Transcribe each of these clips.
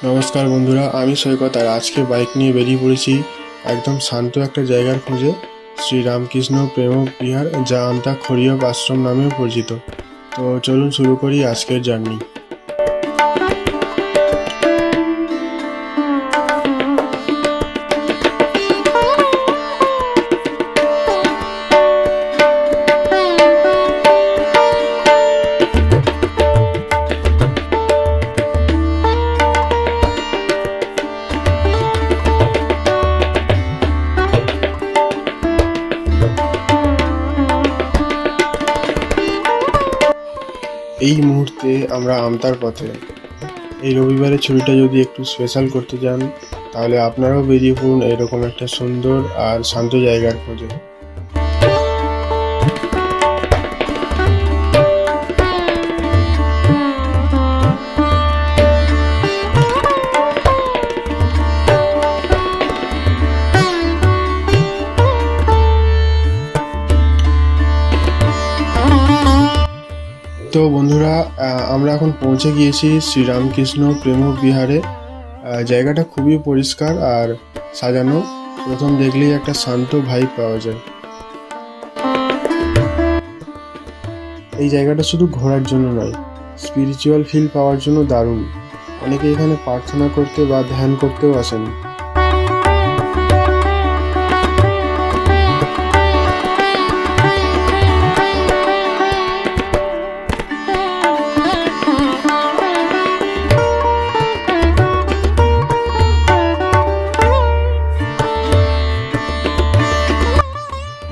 নমস্কার বন্ধুরা, আমি সৈকত আর আজকে বাইক নিয়ে বেরিয়ে পড়েছি একদম শান্ত একটা জায়গার খোঁজে। শ্রী রামকৃষ্ণ প্রেম বিহার, যা আমতা খড়িয়প আশ্রম নামেও পরিচিত। তো চলুন শুরু করি আজকের জার্নি। এই মুহূর্তে আমরা আমতার পথে। এই রবিবারের ছুটিটা যদি একটু স্পেশাল করতে চান তাহলে আপনারাও বেরিয়ে পড়ুন এরকম একটা সুন্দর আর শান্ত জায়গার খোঁজে। তো বন্ধুরা, আমরা এখন পৌঁছে গিয়েছি শ্রীরামকৃষ্ণ প্রেম বিহারে। জায়গাটা খুবই পরিষ্কার আর সাজানো। প্রথম দেখলেই একটা শান্ত ভাইব পাওয়া যায়। এই জায়গাটা শুধু ঘোরার জন্য নয়, স্পিরিচুয়াল ফিল পাওয়ার জন্য দারুণ। অনেকে এখানে প্রার্থনা করতে বা ধ্যান করতেও আসেন।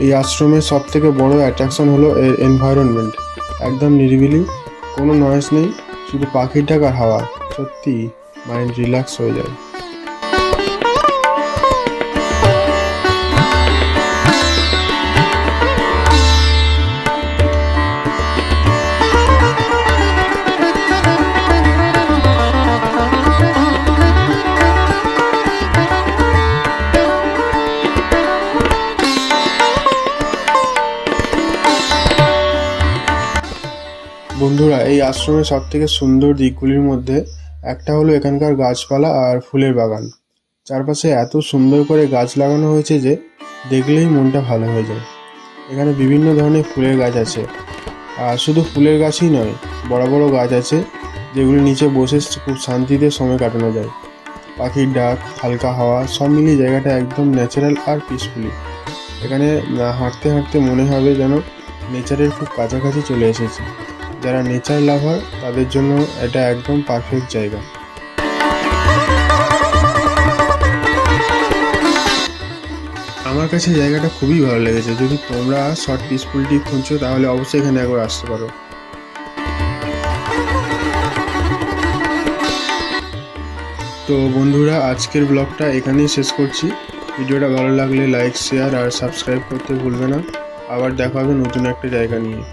এই আশ্রমের সব থেকে বড় অ্যাট্রাকশন হলো এর এনভায়রনমেন্ট। একদম নিরিবিলি, কোনো নয়েজ নেই, শুধু পাখির ডাক আর হাওয়া। সত্যি মাইন্ড রিল্যাক্স হয়ে যায়। বন্ধুরা, এই আশ্রমের সব থেকে সুন্দর দিকগুলির মধ্যে একটা হলো এখানকার গাছপালা আর ফুলের বাগান। চারপাশে এত সুন্দর করে গাছ লাগানো হয়েছে যে দেখলেই মনটা ভালো হয়ে যায়। এখানে বিভিন্ন ধরনের ফুলের গাছ আছে, আর শুধু ফুলের গাছই নয়, বড় বড় গাছ আছে যেগুলি নিচে বসে খুব শান্তিতে সময় কাটানো যায়। পাখির ডাক, হালকা হাওয়া, সব মিলিয়ে জায়গাটা একদম ন্যাচারাল আর পিসফুলি। এখানে হাঁটতে হাঁটতে মনে হবে যেন নেচারের খুব কাছাকাছি চলে এসেছি। যারা নেচার লাভার তাদের জন্য এটা একদম পারফেক্ট জায়গা। আমার কাছে জায়গাটা খুবই ভালো লেগেছে। যদি তোমরা শর্ট পিসফুল ট্রিপ খুঁজছো তাহলে অবশ্যই এখানে একবার আসতে পারো। তো বন্ধুরা, আজকের ব্লগটা এখানেই শেষ করছি। ভিডিওটা ভালো লাগলে লাইক, শেয়ার আর সাবস্ক্রাইব করতে ভুলবে না। আবার দেখা হবে নতুন একটা জায়গা নিয়ে।